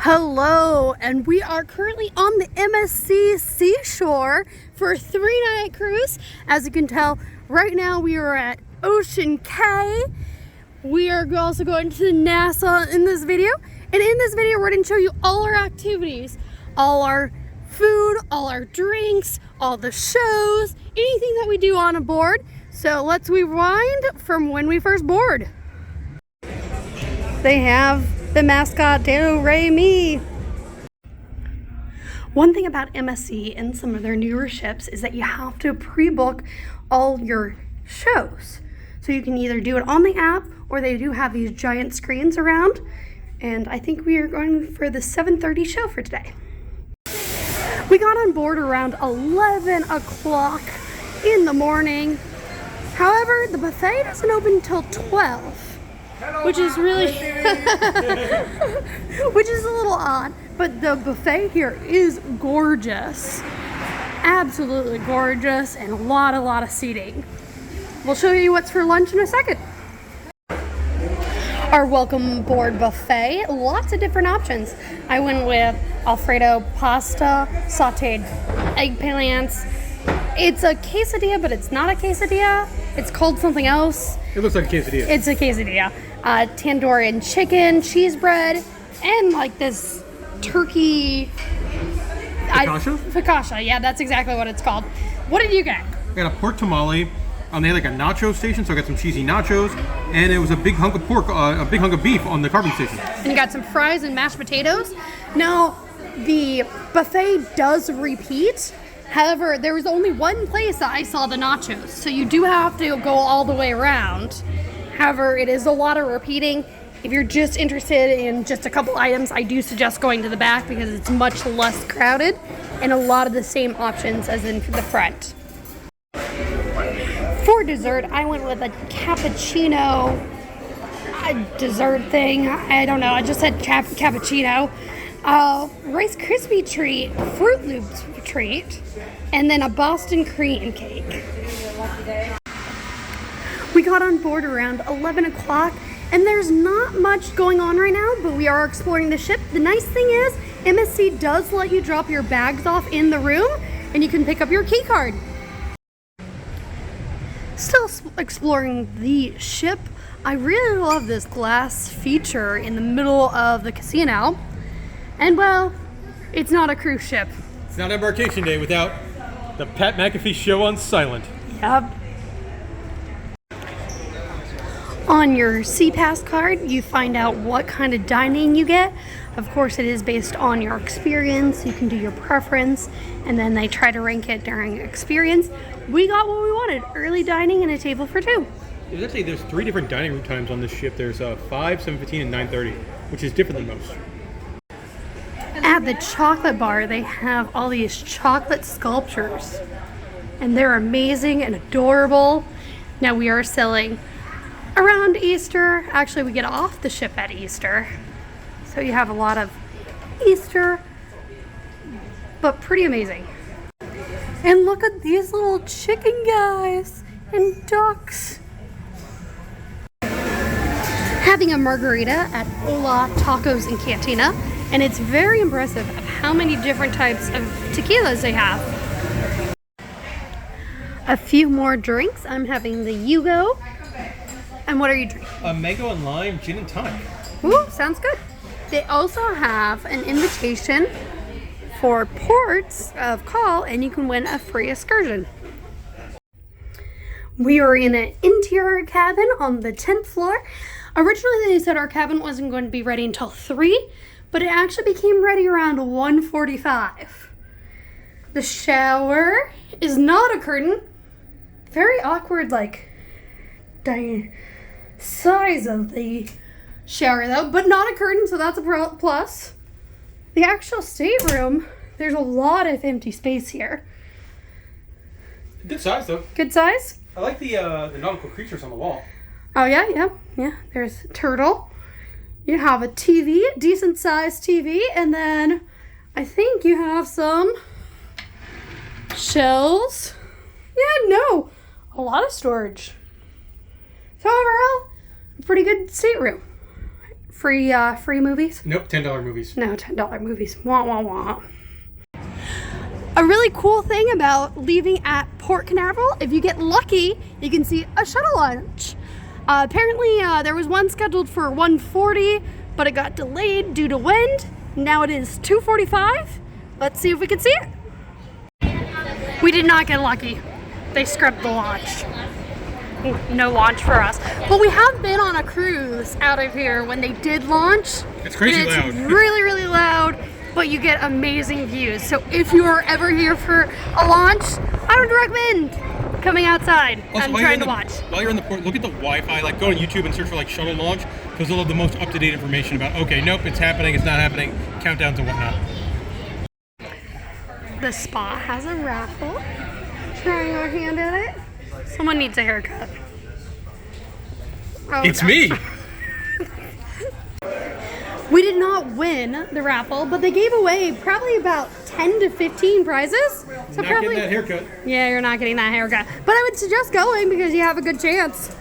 Hello, and we are currently on the MSC Seashore for a 3-night cruise. As you can tell, right now we are at Ocean Cay. We are also going to Nassau in this video. And in this video, we're going to show you all our activities, all our food, all our drinks, all the shows, anything that we do on a board. So let's rewind from when we first board. They have the mascot Do Re Mi. One thing about MSC and some of their newer ships is that you have to pre-book all your shows. So you can either do it on the app or they do have these giant screens around. And I think we are going for the 7:30 show for today. We got on board around 11 o'clock in the morning. However, the buffet doesn't open until 12. Which is really, which is a little odd, but the buffet here is gorgeous, absolutely gorgeous, and a lot of seating. We'll show you what's for lunch in a second. Our welcome board buffet, lots of different options. I went with Alfredo pasta, sauteed eggplants. It's a quesadilla, but it's not a quesadilla. It's called something else. It looks like a quesadilla. It's a quesadilla. Tandoori chicken, cheese bread, and like this turkey. Focaccia? Focaccia, yeah, that's exactly what it's called. What did you get? I got a pork tamale. They had like a nacho station, so I got some cheesy nachos, and it was a big hunk of pork, a big hunk of beef on the carving station. And you got some fries and mashed potatoes. Now, the buffet does repeat. However, there was only one place that I saw the nachos, so you do have to go all the way around. However, it is a lot of repeating. If you're just interested in just a couple items, I do suggest going to the back because it's much less crowded and a lot of the same options as in the front. For dessert, I went with a cappuccino dessert thing. I don't know, I just said cappuccino. Rice Krispie treat, Fruit Loops treat, and then a Boston cream cake. We got on board around 11 o'clock, and there's not much going on right now, but we are exploring the ship. The nice thing is, MSC does let you drop your bags off in the room, and you can pick up your key card. Still exploring the ship. I really love this glass feature in the middle of the casino. And well, it's not a cruise ship. It's not embarkation day without the Pat McAfee show on silent. Yep. On your SeaPass card, you find out what kind of dining you get. Of course, it is based on your experience. You can do your preference, and then they try to rank it during experience. We got what we wanted, early dining and a table for two. There's 3 different dining room times on this ship. There's 5, 7:15, and 9:30, which is different than most. At the chocolate bar, they have all these chocolate sculptures, and they're amazing and adorable. Now we are sailing around Easter. Actually, we get off the ship at Easter, so you have a lot of Easter, but pretty amazing. And look at these little chicken guys and ducks. Having a margarita at Hola Tacos and Cantina, and it's very impressive of how many different types of tequilas they have. A few more drinks. I'm having the Yugo. And what are you drinking? A mango and lime gin and tonic. Ooh, sounds good. They also have an invitation for ports of call, and you can win a free excursion. We are in an interior cabin on the 10th floor. Originally, they said our cabin wasn't going to be ready until 3, but it actually became ready around 1:45. The shower is not a curtain. Very awkward, like, size of the shower though, but not a curtain, so that's a plus. The actual stateroom, there's a lot of empty space here. Good size though. Good size? I like the nautical creatures on the wall. Oh yeah. There's a turtle. You have a TV, a decent sized TV, and then I think you have some shelves. A lot of storage. So overall, a pretty good stateroom. free movies? Nope, $10 movies. No, $10 movies. Wah, wah, wah. A really cool thing about leaving at Port Canaveral, if you get lucky, you can see a shuttle launch. Apparently, there was one scheduled for 1:40, but it got delayed due to wind. Now it is 2:45. Let's see if we can see it. We did not get lucky. They scrubbed the launch. No launch for us. But we have been on a cruise out of here when they did launch. It's crazy loud. It's really, really loud, but you get amazing views. So if you are ever here for a launch, I would recommend coming outside and trying to watch. While you're in the port, look at the Wi-Fi. Like, go on YouTube and search for like shuttle launch, because they'll have the most up-to-date information about, okay, nope, it's happening, it's not happening, countdowns and whatnot. The spa has a raffle. Trying our hand at it. Someone needs a haircut. Oh, it's me! We did not win the raffle, but they gave away probably about 10 to 15 prizes. So not probably, getting that haircut. Yeah, you're not getting that haircut. But I would suggest going because you have a good chance.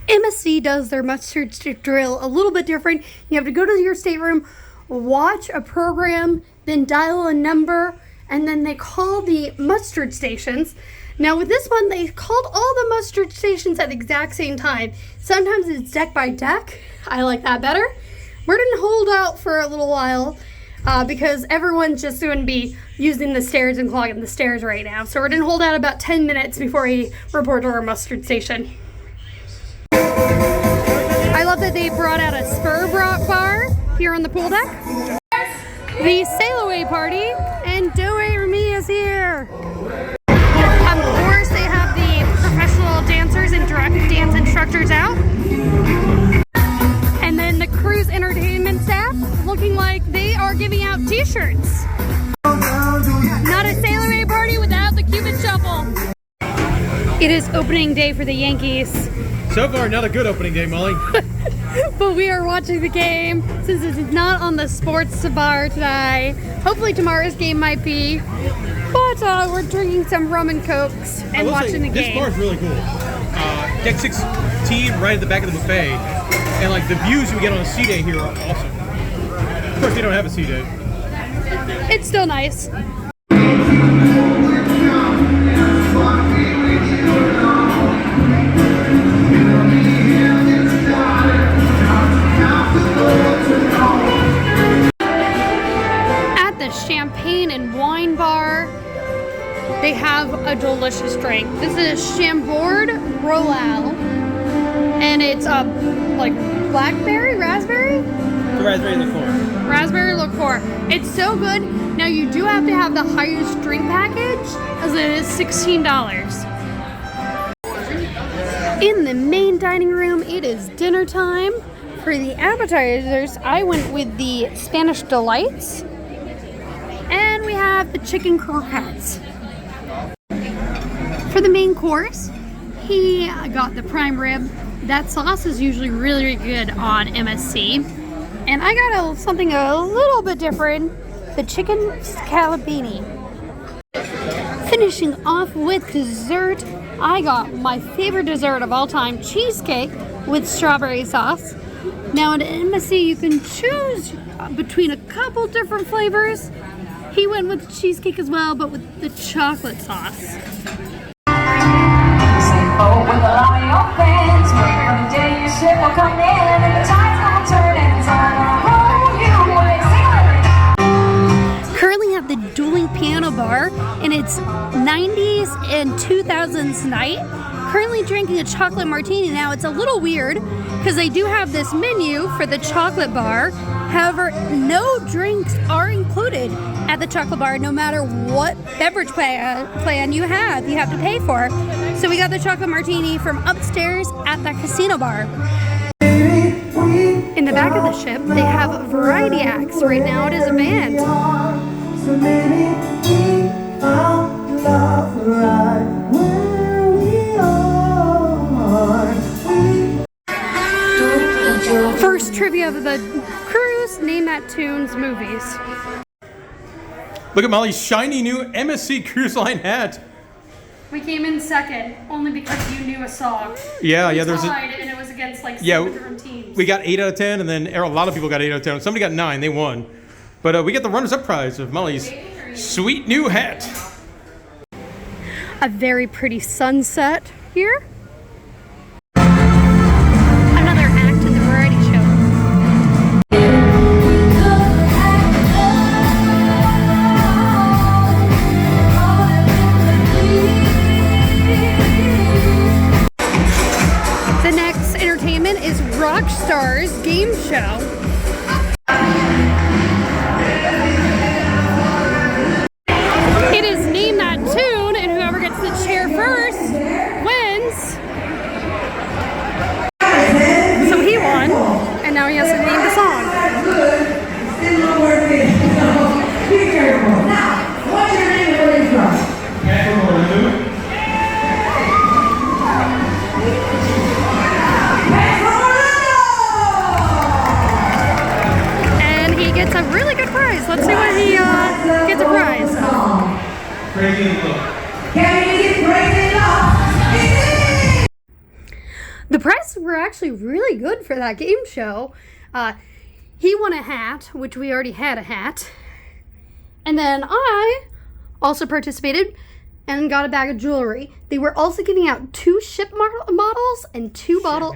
MSC does their mustard stick drill a little bit different. You have to go to your stateroom, watch a program, then dial a number, and then they call the mustard stations. Now with this one, they called all the mustard stations at the exact same time. Sometimes it's deck by deck. I like that better. We're gonna hold out for a little while because everyone's just going to be using the stairs and clogging the stairs right now. So we're gonna hold out about 10 minutes before we report to our mustard station. I love that they brought out a spur bar here on the pool deck. The sail away party, and Do It For Me is here. Of course, they have the professional dancers and dance instructors out. And then the cruise entertainment staff looking like they are giving out t-shirts. Not a sail away party without the Cupid Shuffle. It is opening day for the Yankees. So far, not a good opening day, Molly. But we are watching the game since it's not on the sports bar today. Hopefully tomorrow's game might be. But we're drinking some rum and cokes and watching the game. This bar is really cool. Deck 6T right at the back of the buffet. And like the views we get on a sea day here are awesome. Of course, they don't have a sea day. It's still nice. Champagne and wine bar. They have a delicious drink. This is Chambord Royale, and it's like blackberry, raspberry? The raspberry liqueur. Raspberry liqueur. It's so good. Now you do have to have the highest drink package, as it is $16. In the main dining room, it is dinner time. For the appetizers, I went with the Spanish Delights. And we have the chicken croquettes. For the main course, he got the prime rib. That sauce is usually really, really good on MSC. And I got something a little bit different, the chicken scallopini. Finishing off with dessert, I got my favorite dessert of all time, cheesecake with strawberry sauce. Now at MSC, you can choose between a couple different flavors. He went with the cheesecake as well, but with the chocolate sauce. Currently at the dueling piano bar in its 90s and 2000s night. Currently drinking a chocolate martini. Now it's a little weird because they do have this menu for the chocolate bar. However, no drinks are included at the chocolate bar, no matter what beverage plan you have to pay for. So we got the chocolate martini from upstairs at the casino bar. In the back of the ship, they have variety acts. Right now it is a band. First trivia of the cruise, name that tune's movies. Look at Molly's shiny new MSC Cruise Line hat. We came in second, only because you knew a song. Yeah, there's Hyde, and it was against like Yeah. 7 different teams. we got 8 out of 10, and then a lot of people got 8 out of 10. Somebody got 9, they won. But we got the runners-up prize of Molly's sweet new hat. A very pretty sunset here. Another act in the variety show. The next entertainment is Rockstar's game show. It is Name That Tune, and whoever gets the chair first wins. So he won, and now he has to name the song. Be careful. Now, what's your name and where are you from? And he gets a really good prize. Let's see what he gets a prize. The prizes were actually really good for that game show. He won a hat, which we already had a hat. And then I also participated and got a bag of jewelry. They were also giving out 2 ship models and 2 bottles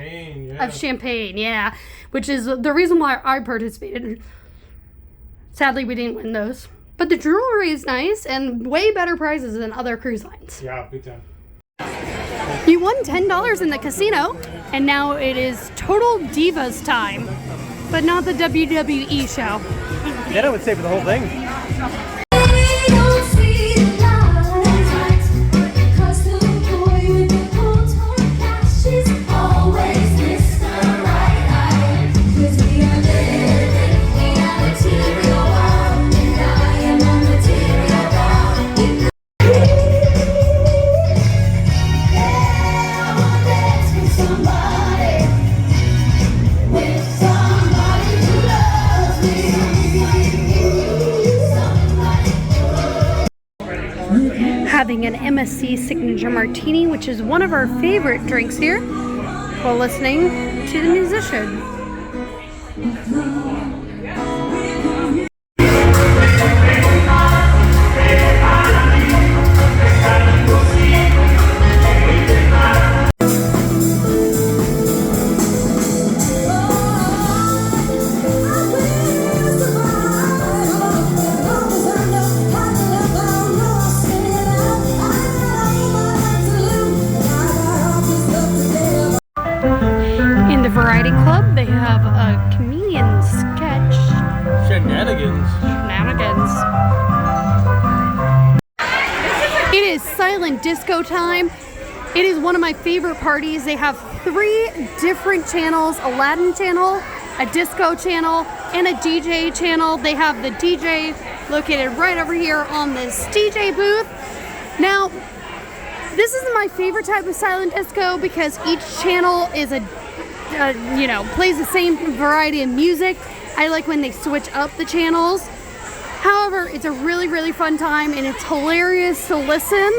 of champagne, yeah, which is the reason why I participated. Sadly, we didn't win those. But the jewelry is nice and way better prizes than other cruise lines. Yeah, big time. You won $10 in the casino, and now it is Total Divas time, but not the WWE show. Then I would say for the whole thing. Having an MSC Signature Martini, which is one of our favorite drinks here, while listening to the musician. Variety Club, they have a comedian sketch. Shenanigans. It is silent disco time. It is one of my favorite parties. They have 3 different channels, Aladdin channel, a disco channel, and a DJ channel. They have the DJ located right over here on this DJ booth. Now, this is my favorite type of silent disco because each channel is plays the same variety of music. I like when they switch up the channels. However, it's a really, really fun time, and it's hilarious to listen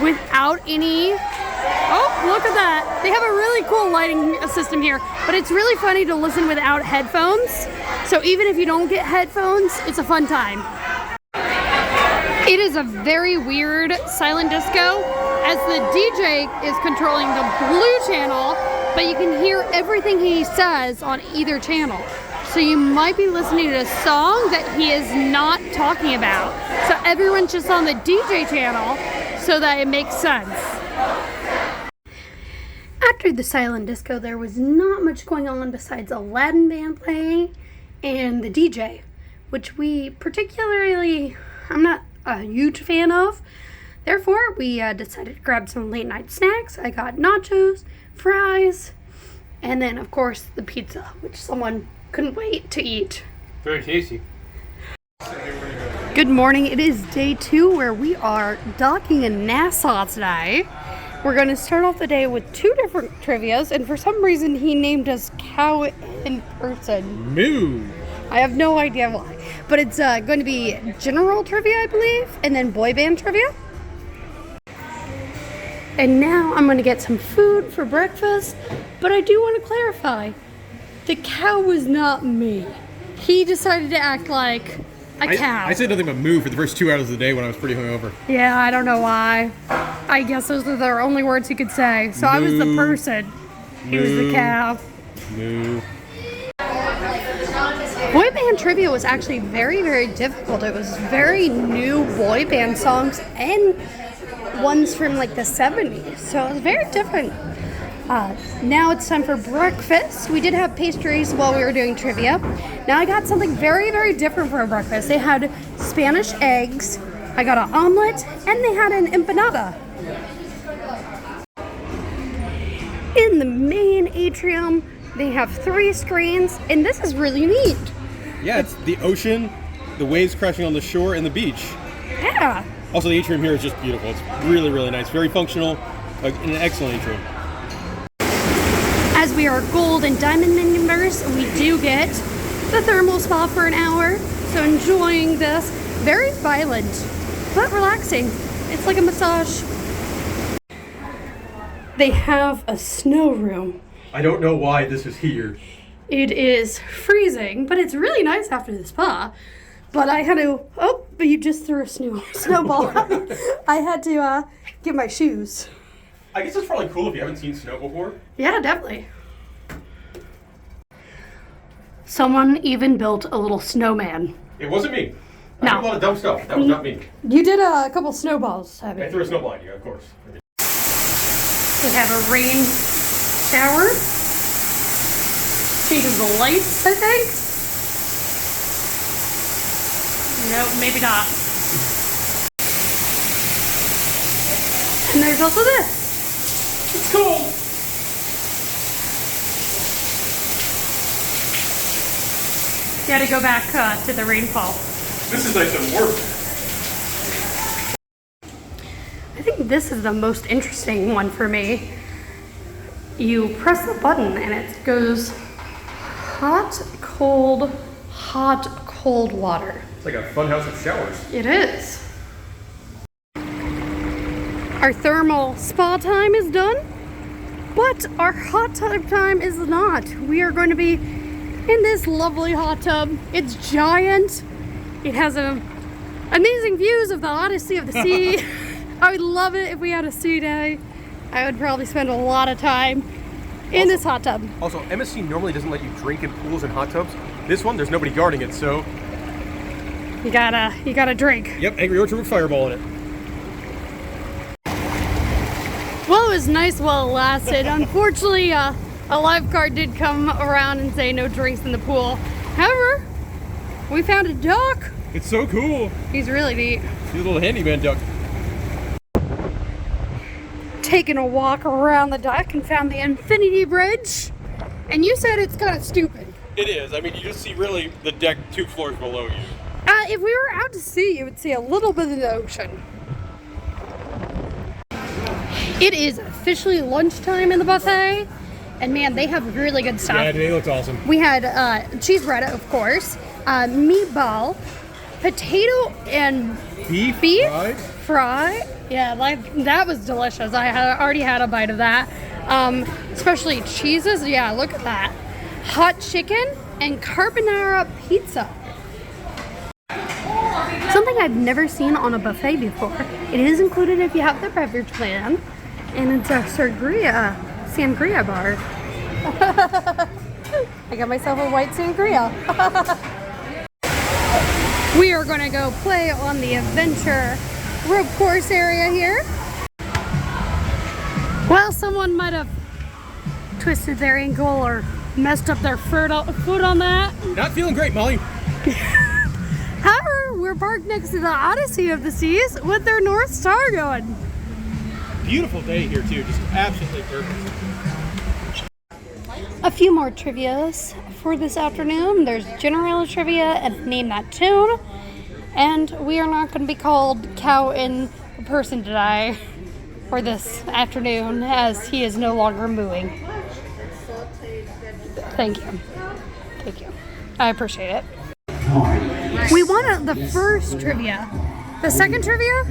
without any... Oh, look at that. They have a really cool lighting system here, but it's really funny to listen without headphones. So even if you don't get headphones, it's a fun time. It is a very weird silent disco, as the DJ is controlling the blue channel, but you can hear everything he says on either channel. So you might be listening to a song that he is not talking about. So everyone's just on the DJ channel so that it makes sense. After the silent disco, there was not much going on besides Aladdin band playing and the DJ, which we particularly, I'm not a huge fan of. Therefore, we decided to grab some late night snacks. I got nachos, fries, and then of course the pizza, which someone couldn't wait to eat. Very tasty. Good morning. It is day 2 where we are docking in Nassau today. We're going to start off the day with 2 different trivias, and for some reason he named us Cow in Person. Moo. I have no idea why, but it's going to be general trivia, I believe, and then boy band trivia. And now I'm going to get some food for breakfast, but I do want to clarify. The cow was not me. He decided to act like a cow. I said nothing but moo for the first 2 hours of the day when I was pretty hungover. Yeah, I don't know why. I guess those are the only words he could say. So I was the person. He was the cow. Moo. Boy band trivia was actually very, very difficult. It was very new boy band songs and ones from like the 70s. So it was very different. Now it's time for breakfast. We did have pastries while we were doing trivia. Now I got something very, very different for breakfast. They had Spanish eggs, I got an omelet, and they had an empanada. In the main atrium, they have 3 screens, and this is really neat. Yeah, it's the ocean, the waves crashing on the shore, and the beach. Yeah. Also, the atrium here is just beautiful. It's really, really nice. Very functional, an excellent atrium. As we are gold and diamond members, we do get the thermal spa for an hour. So enjoying this. Very violent, but relaxing. It's like a massage. They have a snow room. I don't know why this is here. It is freezing, but it's really nice after the spa. But I had to, but you just threw a snowball. I had to get my shoes. I guess it's probably cool if you haven't seen snow before. Yeah, definitely. Someone even built a little snowman. It wasn't me. I No. did a lot of dumb stuff. That was not me. You did a couple snowballs, have I you? threw a snowball at you, of course. We have a rain shower. Changes the lights, I think. No, maybe not. And there's also this. It's cool. You had to go back to the rainfall. This is nice and warm. I think this is the most interesting one for me. You press the button and it goes hot, cold water. It's like a fun house of showers. It is. Our thermal spa time is done, but our hot tub time is not. We are going to be in this lovely hot tub. It's giant. It has amazing views of the Odyssey of the sea. I would love it if we had a sea day. I would probably spend a lot of time in this hot tub. Also, MSC normally doesn't let you drink in pools and hot tubs. This one, there's nobody guarding it, so... You gotta drink. Yep, Angry Orchard with Fireball in it. Well, it was nice while it lasted. Unfortunately, a lifeguard did come around and say no drinks in the pool. However, we found a duck. It's so cool. He's really neat. He's a little handyman duck. Taking a walk around the dock and found the Infinity Bridge. And you said it's kind of stupid. It is. I mean, you just see really the deck 2 floors below you. If we were out to sea, you would see a little bit of the ocean. It is officially lunchtime in the buffet. And man, they have really good stuff. Yeah, today looks awesome. We had cheese bread, of course, meatball, potato and Beef fry. Yeah, that was delicious. I already had a bite of that. Especially cheeses. Yeah, look at that. Hot chicken and carbonara pizza. Something I've never seen on a buffet before. It is included if you have the beverage plan, and it's a sangria bar. I got myself a white sangria. We are going to go play on the adventure rope course area here. Well, someone might have twisted their ankle or messed up their foot on that. Not feeling great, Molly. However, we're parked next to the Odyssey of the Seas with their North Star going. Beautiful day here, too. Just absolutely perfect. A few more trivias for this afternoon. There's general trivia and Name That Tune. And we are not going to be called Cow in Person today for this afternoon, as he is no longer mooing. Thank you. Thank you. I appreciate it. We won the first trivia The second trivia,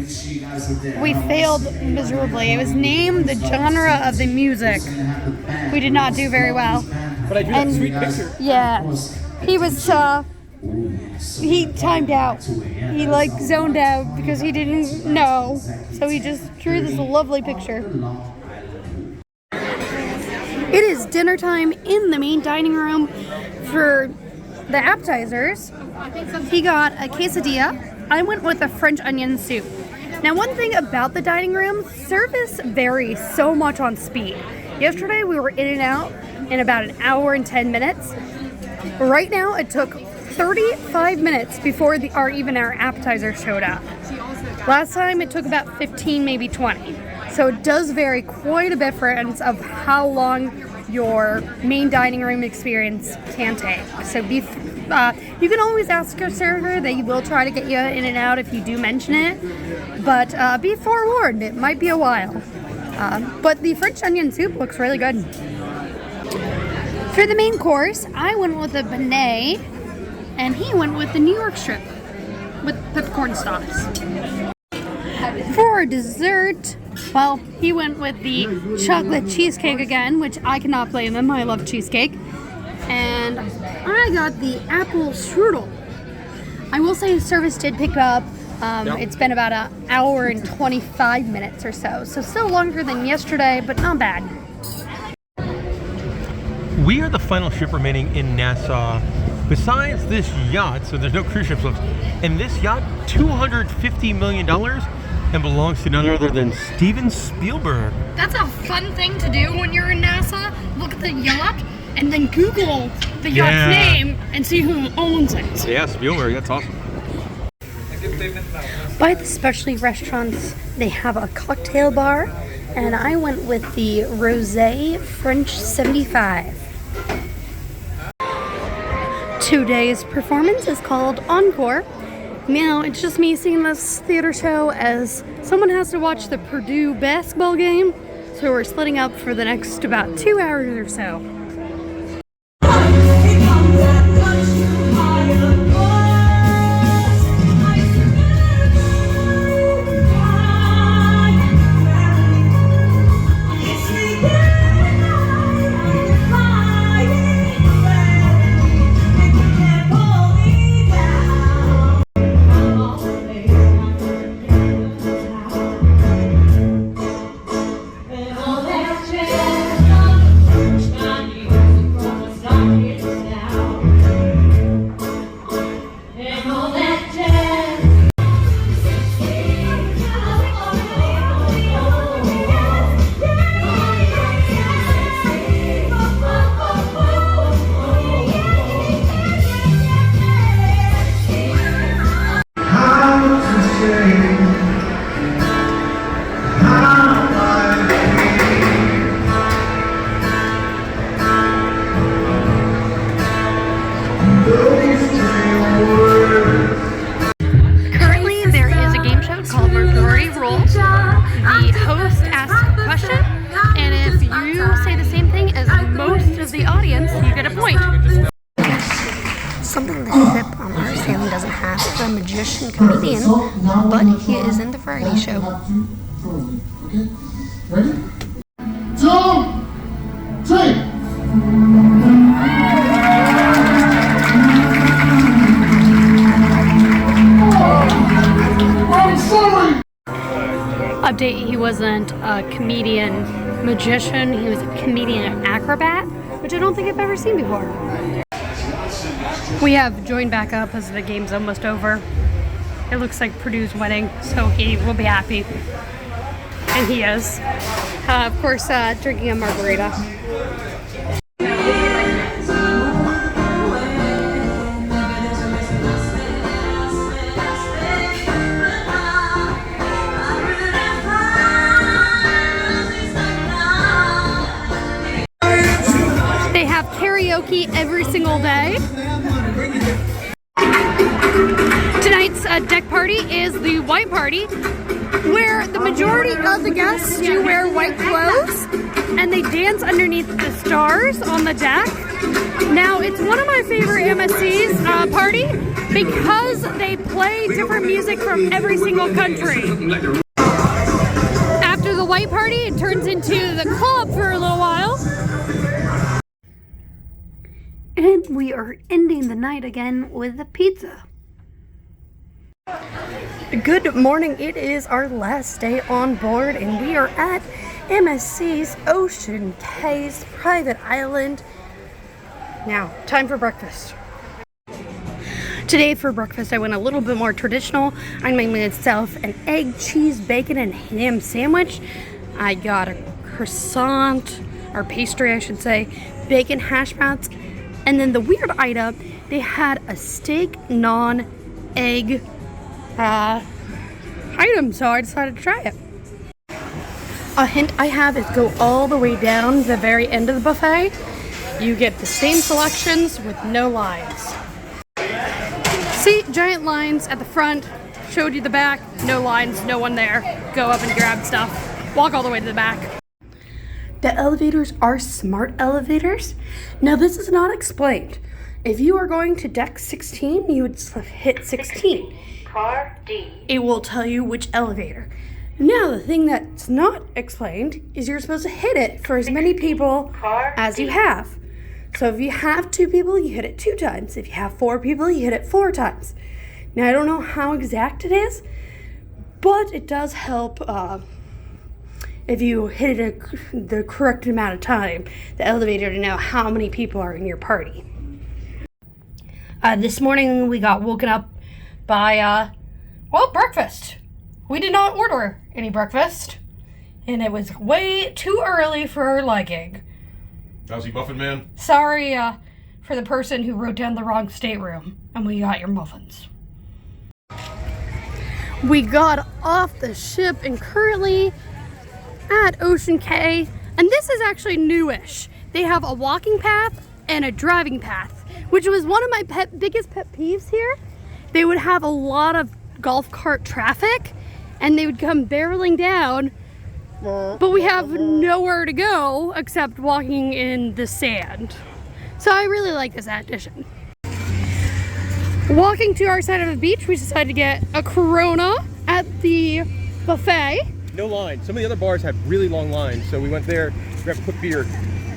we failed miserably. It was name the genre of the music. We did not do very well. But I drew that sweet picture. Yeah, he was, he timed out. He like zoned out because he didn't know. So he just drew this lovely picture. It is dinner time in the main dining room. For the appetizers, he got a quesadilla. I went with a French onion soup. Now, one thing about the dining room, service varies so much on speed. Yesterday, we were in and out in about an hour and 10 minutes. Right now, it took 35 minutes before our appetizer showed up. Last time, it took about 15, maybe 20. So it does vary quite a bit, friends, of how long your main dining room experience can take. So you can always ask your server. They will try to get you in and out if you do mention it. But be forewarned, it might be a while. But the French onion soup looks really good. For the main course, I went with a beignet, and he went with the New York strip with peppercorn sauce. For dessert, well, he went with the chocolate cheesecake again, which I cannot blame him. I love cheesecake. And I got the apple strudel. I will say service did pick up. It's been about an hour and 25 minutes or so. So still longer than yesterday, but not bad. We are the final ship remaining in Nassau. Besides this yacht, so there's no cruise ships left, and this yacht, $250 million, and belongs to none other than Steven Spielberg. That's a fun thing to do when you're in Nassau. Look at the yacht and then Google the yacht's name and see who owns it. Yeah, Spielberg, that's awesome. By the specialty restaurants, they have a cocktail bar, and I went with the Rosé French 75. Today's performance is called Encore. Now, it's just me seeing this theater show as someone has to watch the Purdue basketball game, so we're splitting up for the next about 2 hours or so. Something the ship on our sailing doesn't have is a magician comedian, but he is in the variety show. Okay, ready? 2, 3. I'm sorry. Update, he wasn't a comedian magician, he was a comedian acrobat, which I don't think I've ever seen before. We have joined back up as the game's almost over. It looks like Purdue's winning, so he will be happy. And he is. Of course, drinking a margarita. They have karaoke every single day. Tonight's deck party is the white party, where the majority of the guests do wear white clothes and they dance underneath the stars on the deck. Now, it's one of my favorite MSC's party because they play different music from every single country. After the white party, it turns into the club for a little while. And we are ending the night again with a pizza. Good morning. It is our last day on board and we are at MSC's Ocean Cay's private island. Now, time for breakfast. Today for breakfast I went a little bit more traditional. I made myself an egg, cheese, bacon, and ham sandwich. I got a croissant, or pastry I should say, bacon hash browns, and then the weird item, they had a steak, naan, egg item, so I decided to try it. A hint I have is go all the way down the very end of the buffet. You get the same selections with no lines. See, giant lines at the front, showed you the back, no lines, no one there. Go up and grab stuff, walk all the way to the back. The elevators are smart elevators. Now this is not explained. If you are going to deck 16, you would hit 16. Car D. It will tell you which elevator. Now the thing that's not explained is you're supposed to hit it for as many people as you have. So if you have 2 people, you hit it 2 times. If you have 4 people, you hit it 4 times. Now I don't know how exact it is, but it does help if you hit it the correct amount of time, the elevator to know how many people are in your party. This morning we got woken up by, breakfast. We did not order any breakfast, and it was way too early for our liking. How's he, Muffin Man? Sorry for the person who wrote down the wrong stateroom, and we got your muffins. We got off the ship and currently at Ocean Cay, and this is actually newish. They have a walking path and a driving path, which was one of my biggest pet peeves here. They would have a lot of golf cart traffic, and they would come barreling down, but we have nowhere to go except walking in the sand. So I really like this addition. Walking to our side of the beach, we decided to get a Corona at the buffet. No line. Some of the other bars had really long lines, so we went there, grabbed a quick beer,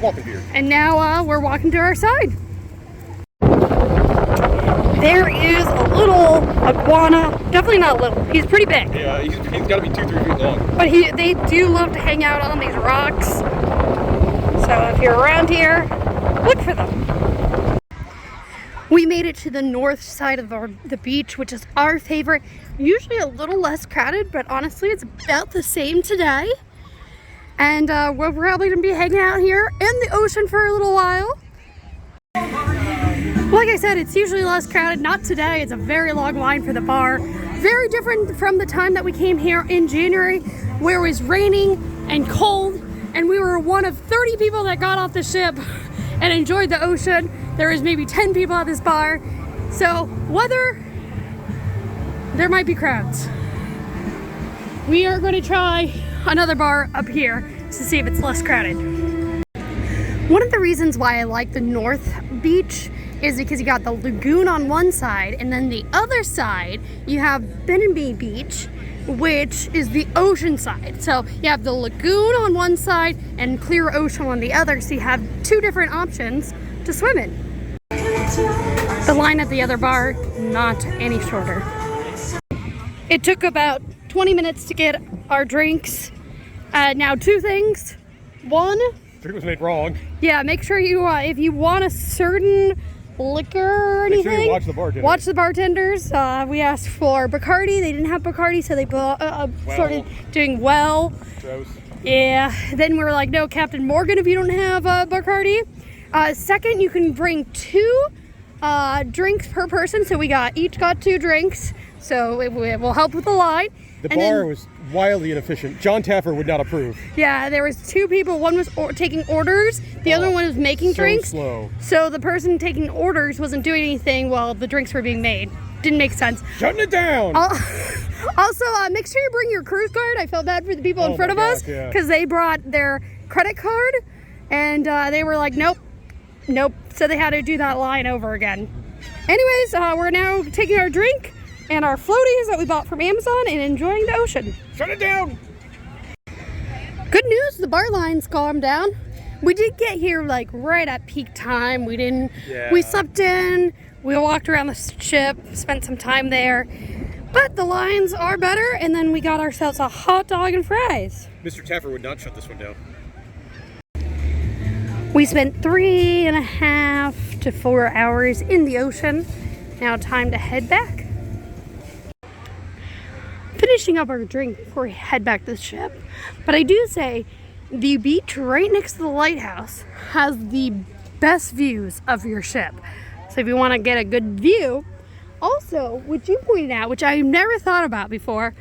walking beer. And now we're walking to our side. There is a little iguana, definitely not little, he's pretty big. Yeah, he's got to be 2-3 feet long. But they do love to hang out on these rocks. So if you're around here, look for them. We made it to the north side of the beach, which is our favorite. Usually a little less crowded, but honestly it's about the same today. And we're probably gonna be hanging out here in the ocean for a little while. Like I said, it's usually less crowded. Not today. It's a very long line for the bar. Very different from the time that we came here in January, where it was raining and cold, and we were one of 30 people that got off the ship and enjoyed the ocean. There was maybe 10 people at this bar. So there might be crowds. We are going to try another bar up here to see if it's less crowded. One of the reasons why I like the North Beach is because you got the lagoon on one side, and then the other side you have B Beach, which is the ocean side. So you have the lagoon on one side and clear ocean on the other, so you have 2 different options to swim in. The line at the other bar, not any shorter. It took about 20 minutes to get our drinks. Now 2 things. One, Drink was made wrong. Yeah, make sure you, if you want a certain liquor or anything, make sure you watch the bartenders. Watch the bartenders. We asked for Bacardi. They didn't have Bacardi, so they started doing well. Gross. Yeah. Then we were like, no, Captain Morgan, if you don't have Bacardi. Second, you can bring 2 drinks per person. So we each got 2 drinks. So it will help with the line. The bar was wildly inefficient. John Taffer would not approve. Yeah, there was 2 people. One was taking orders. The other one was making drinks. Slow. So the person taking orders wasn't doing anything while the drinks were being made. Didn't make sense. Shutting it down. Also, make sure you bring your cruise card. I felt bad for the people in front of us because they brought their credit card, and they were like, nope, Nope. So they had to do that line over again. Anyways, we're now taking our drink and our floaties that we bought from Amazon and enjoying the ocean. Shut it down! Good news, the bar line's calmed down. We did get here like right at peak time. We slept in, we walked around the ship, spent some time there. But the lines are better, and then we got ourselves a hot dog and fries. Mr. Taffer would not shut this one down. We spent 3.5 to 4 hours in the ocean. Now time to head back. Finishing up our drink before we head back to the ship. But I do say the beach right next to the lighthouse has the best views of your ship. So if you want to get a good view, also, which you pointed out, which I've never thought about before,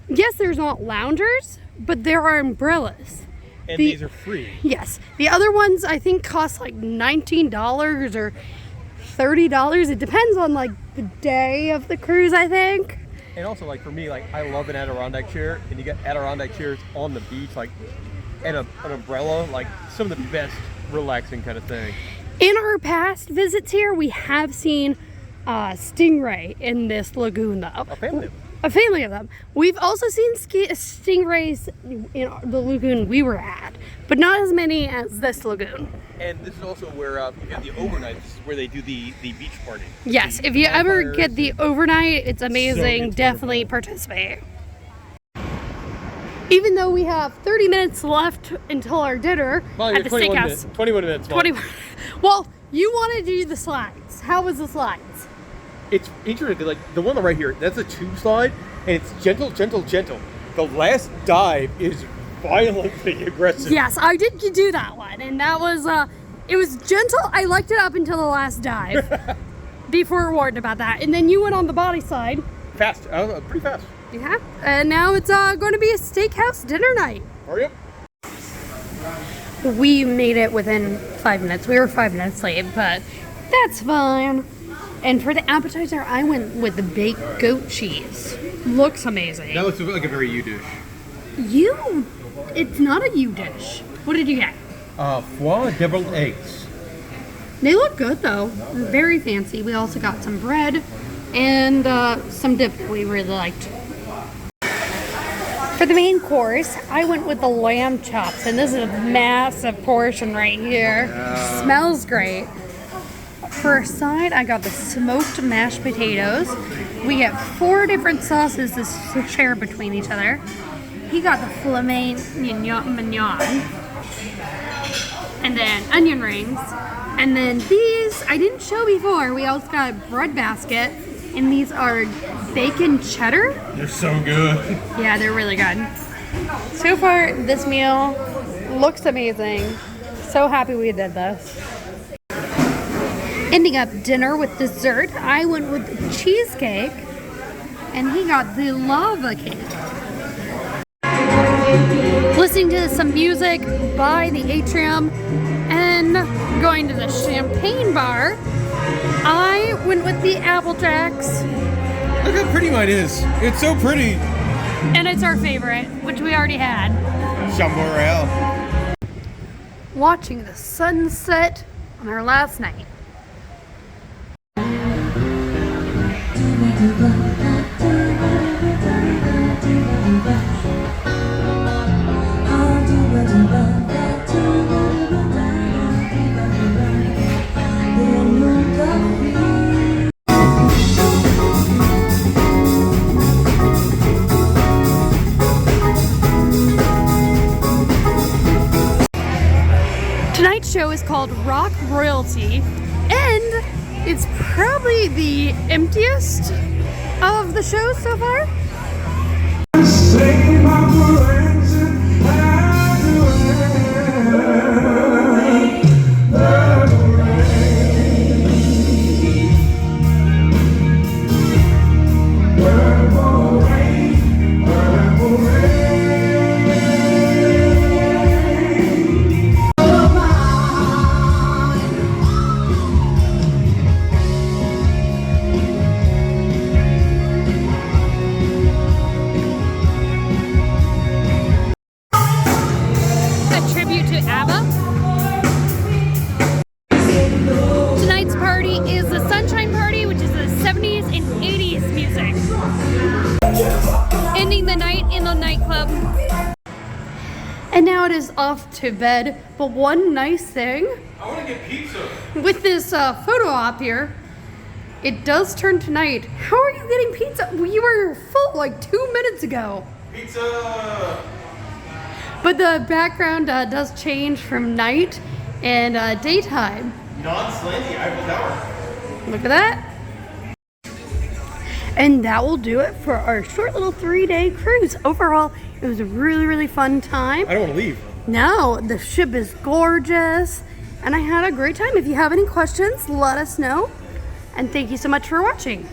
yes, there's not loungers, but there are umbrellas. And these are free. Yes. The other ones I think cost like $19 or $30. It depends on like the day of the cruise, I think. And also, like for me, like I love an Adirondack chair, and you get Adirondack chairs on the beach, like and an umbrella, like some of the best relaxing kind of thing. In our past visits here, we have seen stingray in this lagoon, though. A family of them. We've also seen stingrays in the lagoon we were at, but not as many as this lagoon. And this is also where you get the overnight. This is where they do the beach party. Yes, if you ever get the overnight, it's amazing. So definitely participate. Even though we have 30 minutes left until our dinner at the steakhouse. 21 minutes. 21. Well, you wanted to do the slides. How was the slides? It's interesting, like the one right here, that's a tube slide, and it's gentle, gentle, gentle. The last dive is violently aggressive. Yes, I did do that one, and that was, it was gentle. I liked it up until the last dive. Before warned about that. And then you went on the body side. Fast, pretty fast. Yeah, and now it's going to be a steakhouse dinner night. Hurry up. We made it within 5 minutes. We were 5 minutes late, but that's fine. And for the appetizer, I went with the baked goat cheese. Looks amazing. That looks like a very you dish. It's not a you dish. What did you get? Foie deviled eggs. They look good though. Very fancy. We also got some bread and some dip that we really liked. For the main course, I went with the lamb chops, and this is a massive portion right here. Smells great. For a side, I got the smoked mashed potatoes. We get 4 different sauces to share between each other. He got the filet mignon, and then onion rings, and then these I didn't show before. We also got a bread basket, and these are bacon cheddar. They're so good. Yeah, they're really good. So far, this meal looks amazing. So happy we did this. Ending up dinner with dessert, I went with the cheesecake, and he got the lava cake. Listening to some music by the atrium and going to the champagne bar, I went with the Apple Jacks. Look how pretty mine is. It's so pretty. And it's our favorite, which we already had. Chamorro. Watching the sunset on our last night. Tonight's show is called Rock Royalty, and it's probably the emptiest of the shows so far. ending the night in the nightclub. And now it is off to bed. But one nice thing, I want to get pizza. with this photo op here, it does turn to night. How are you getting pizza? You were full like 2 minutes ago. Pizza. But the background does change from night and daytime. Non-slanty Eiffel Tower. Look at that. And that will do it for our short little 3-day cruise. Overall, it was a really, really fun time. I don't want to leave. No, the ship is gorgeous, and I had a great time. If you have any questions, let us know. And thank you so much for watching.